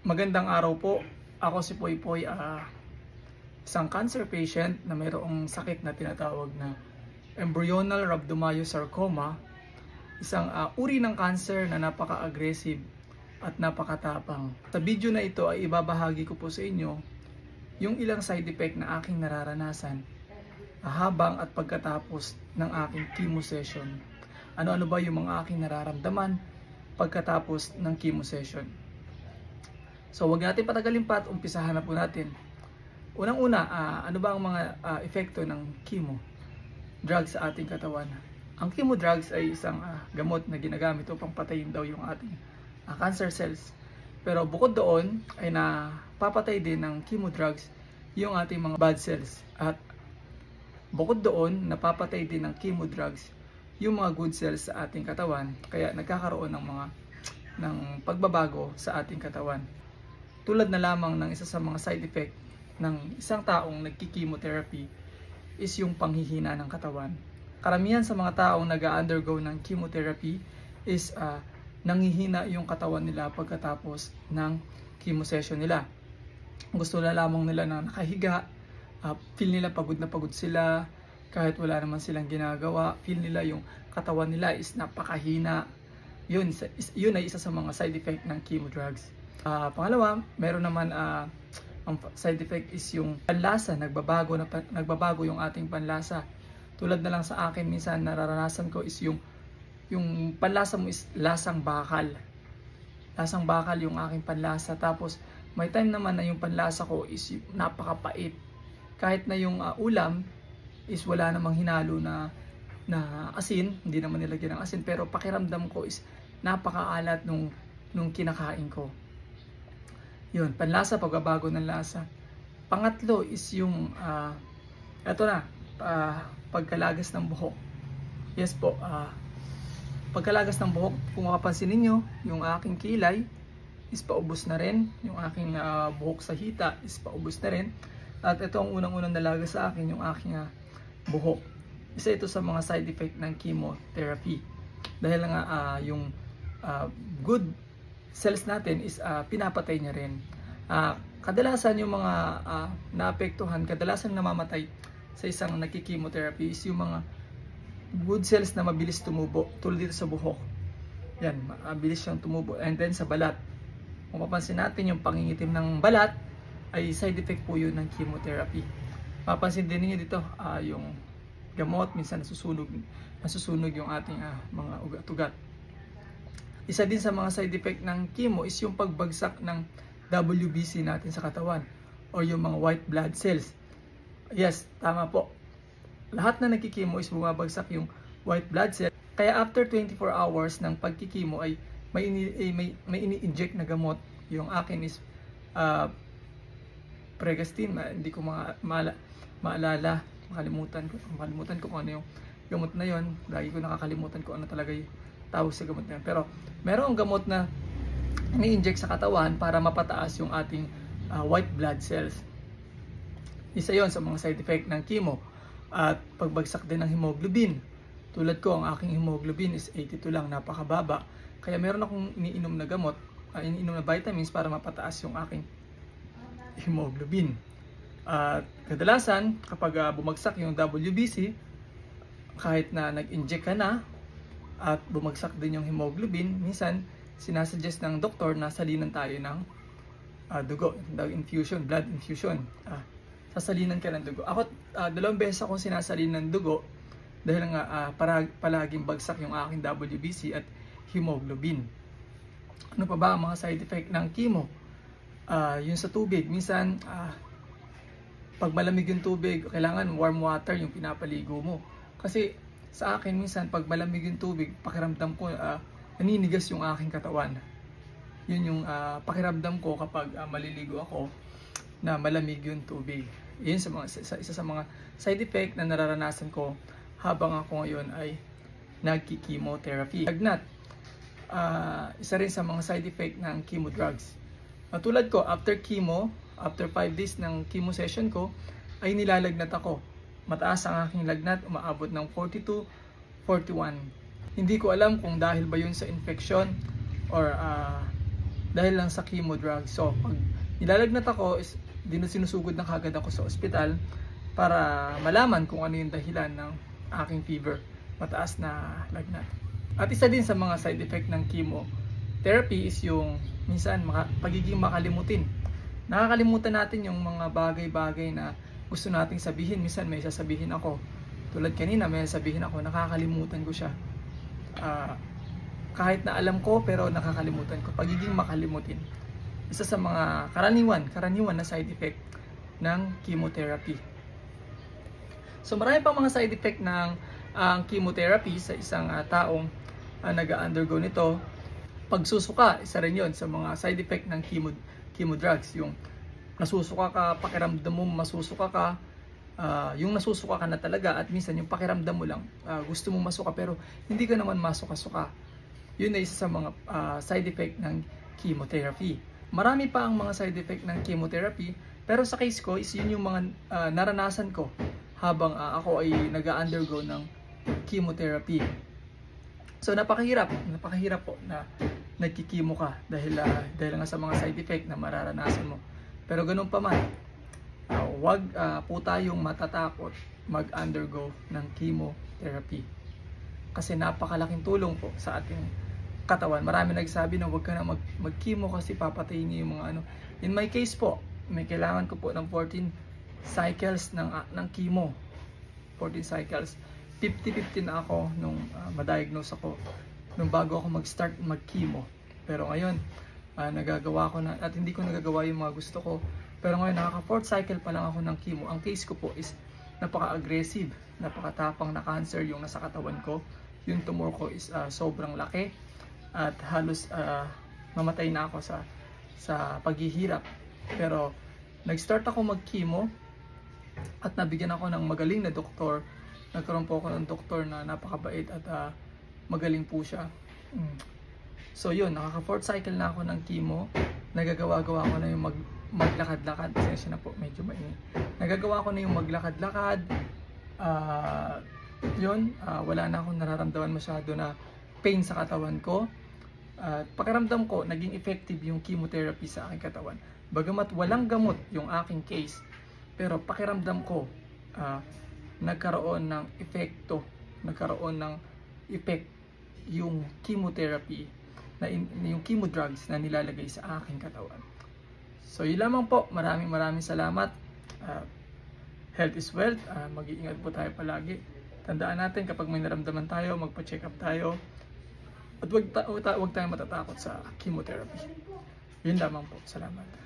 Magandang araw po. Ako si Poy Poy, isang cancer patient na mayroong sakit na tinatawag na embryonal rhabdomyosarcoma, isang uri ng cancer na napaka-aggressive at napakatapang. Sa video na ito ay ibabahagi ko po sa inyo yung ilang side effect na aking nararanasan habang at pagkatapos ng aking chemo session. Ano-ano ba yung mga aking nararamdaman pagkatapos ng chemo session? So wag natin patagalin pa at umpisahan na po natin. Unang-una, ano ba ang mga epekto ng chemo drugs sa ating katawan? Ang chemo drugs ay isang gamot na ginagamit upang patayin daw yung ating cancer cells. Pero bukod doon ay napapatay din ng chemo drugs yung ating mga bad cells. At bukod doon, napapatay din ng chemo drugs yung mga good cells sa ating katawan. Kaya nagkakaroon ng pagbabago sa ating katawan. Tulad na lamang ng isa sa mga side effect ng isang taong nagki-chemotherapy is yung panghihina ng katawan. Karamihan sa mga taong nag-undergo ng chemotherapy is nanghihina yung katawan nila pagkatapos ng chemo session nila. Gusto na lamang nila na nakahiga, feel nila pagod na pagod sila, kahit wala naman silang ginagawa, feel nila yung katawan nila is napakahina. Yun ay isa sa mga side effect ng chemo drugs. Pangalawa, meron naman ang side effect is yung panlasa, nagbabago yung ating panlasa. Tulad na lang sa akin, minsan nararanasan ko is yung panlasa mo is lasang bakal. Lasang bakal yung aking panlasa. Tapos may time naman na yung panlasa ko is napakapait. Kahit na yung ulam is wala namang hinalo na asin, hindi naman nilagyan ng asin, pero pakiramdam ko is napakaalat nung kinakain ko. Yun, panlasa, pagbabago ng lasa. Pangatlo is yung pagkalagas ng buhok. Yes po, pagkalagas ng buhok, kung makapansin ninyo, yung aking kilay is paubos na rin, yung aking buhok sa hita is paubos na rin. At ito ang unang-unang nalagas sa akin, yung aking buhok. Isa ito sa mga side effect ng chemotherapy. Dahil nga yung good cells natin is pinapatay niya rin. Kadalasan yung mga naapektuhan, kadalasan namamatay sa isang nagki-chemotherapy is yung mga good cells na mabilis tumubo, tulad dito sa buhok. Yan, mabilis siyang tumubo. And then sa balat. Kung mapansin natin yung pangingitim ng balat, ay side effect po yun ng chemotherapy. Mapansin din niyo dito, yung gamot, minsan nasusunog yung ating mga ugat-ugat. Isa din sa mga side effect ng chemo is yung pagbagsak ng WBC natin sa katawan o yung mga white blood cells. Yes, tama po. Lahat na nagki-chemo is bumabagsak yung white blood cells. Kaya after 24 hours ng pagki-chemo ay may ini-inject na gamot. Yung akin is Pregastin, hindi ko maalala, makalimutan ko kung ano yung gamot na yon. Lagi ko nakakalimutan kung ano talaga yung tawag sa gamot na yan. Pero merong gamot na ini-inject sa katawan para mapataas yung ating white blood cells. Isa yon sa mga side effect ng chemo. At pagbagsak din ng hemoglobin. Tulad ko, ang aking hemoglobin is 82 lang, napakababa. Kaya meron akong iniinom na gamot, iniinom na vitamins para mapataas yung aking hemoglobin. At kadalasan, kapag bumagsak yung WBC, kahit na nag-inject ka na, at bumagsak din yung hemoglobin, minsan sinasuggest ng doktor na salinan tayo ng dugo, blood infusion. Sasalinan ka ng dugo. Ako, 2 beses akong sinasalin ng dugo dahil nga palaging bagsak yung aking WBC at hemoglobin. Ano pa ba ang mga side effect ng chemo? Yung sa tubig, minsan pag malamig yung tubig, kailangan warm water yung pinapaligo mo. Kasi sa akin, minsan, pag malamig yung tubig, pakiramdam ko, naninigas yung aking katawan. Yun yung pakiramdam ko kapag maliligo ako na malamig yung tubig. Yun isa sa mga side effect na nararanasan ko habang ako ngayon ay nagki-chemotherapy. Lagnat, isa rin sa mga side effect ng chemo drugs. Tulad ko, after 5 days ng chemo session ko, ay nilalagnat ako. Mataas ang aking lagnat, umaabot ng 42, 41. Hindi ko alam kung dahil ba yun sa infection or dahil lang sa chemo drug. So pag nilalagnat ako, sinusugod na kagad ako sa ospital para malaman kung ano yung dahilan ng aking fever, mataas na lagnat. At isa din sa mga side effect ng chemotherapy is yung minsan pagiging makalimutin. Nakakalimutan natin yung mga bagay-bagay na gusto nating sabihin. Minsan may sasabihin ako, tulad kanina may sasabihin ako, nakakalimutan ko siya. Kahit na alam ko pero nakakalimutan ko. Pagiging makalimutin, isa sa mga karaniwan na side effect ng chemotherapy. So marami pang mga side effect ng chemotherapy sa isang taong nag-undergo nito. Pagsusuka, isa rin yun sa mga side effect ng chemo drugs. Yung nasusuka ka, pakiramdam mo masusuka ka, yung nasusuka ka na talaga, at minsan yung pakiramdam mo lang, gusto mo masuka pero hindi ka naman masuka-suka. Yun na isa sa mga side effect ng chemotherapy. Marami pa ang mga side effect ng chemotherapy, pero sa case ko is yun yung mga naranasan ko habang ako ay nag-undergo ng chemotherapy. So napakahirap po na nagkikimo ka dahil nga sa mga side effect na mararanasan mo. Pero ganun pa man, wag po tayong matatakot mag-undergo ng chemotherapy. Kasi napakalaking tulong po sa ating katawan. Marami nagsabi na wag ka na mag-chemo kasi papatayin niyo yung mga ano. In my case po, may kailangan ko po ng 14 cycles ng chemo. 14 cycles. 50-50 na ako nung ma-diagnose ako, nung bago ako mag-start mag-chemo. Pero ngayon, nagagawa ko na, at hindi ko nagagawa yung mga gusto ko. Pero ngayon, nakaka-4th cycle pa lang ako ng chemo. Ang case ko po is napaka-aggressive, napakatapang na cancer yung nasa katawan ko. Yung tumor ko is sobrang laki at halos mamatay na ako sa paghihirap. Pero nag-start ako mag-chemo at nabigyan ako ng magaling na doktor. Nagkaroon po ako ng doktor na napakabait at magaling po siya. So yun, nakaka-4th cycle na ako ng chemo. Nagagawa-gawa ko na yung maglakad-lakad. Pasensya na po, medyo maingay. Nagagawa ko na yung maglakad-lakad. Wala na akong nararamdaman masyado na pain sa katawan ko. Pakiramdam ko, naging effective yung chemotherapy sa aking katawan. Bagamat walang gamot yung aking case, pero pakiramdam ko, nagkaroon ng epekto, nagkaroon ng effect yung chemotherapy, yung chemo drugs na nilalagay sa aking katawan. So yun lamang po, maraming salamat. Health is wealth. Mag-iingat po tayo palagi. Tandaan natin, kapag may naramdaman tayo, magpa-check up tayo. At wag tayong matatakot sa chemotherapy. Yun lamang po. Salamat.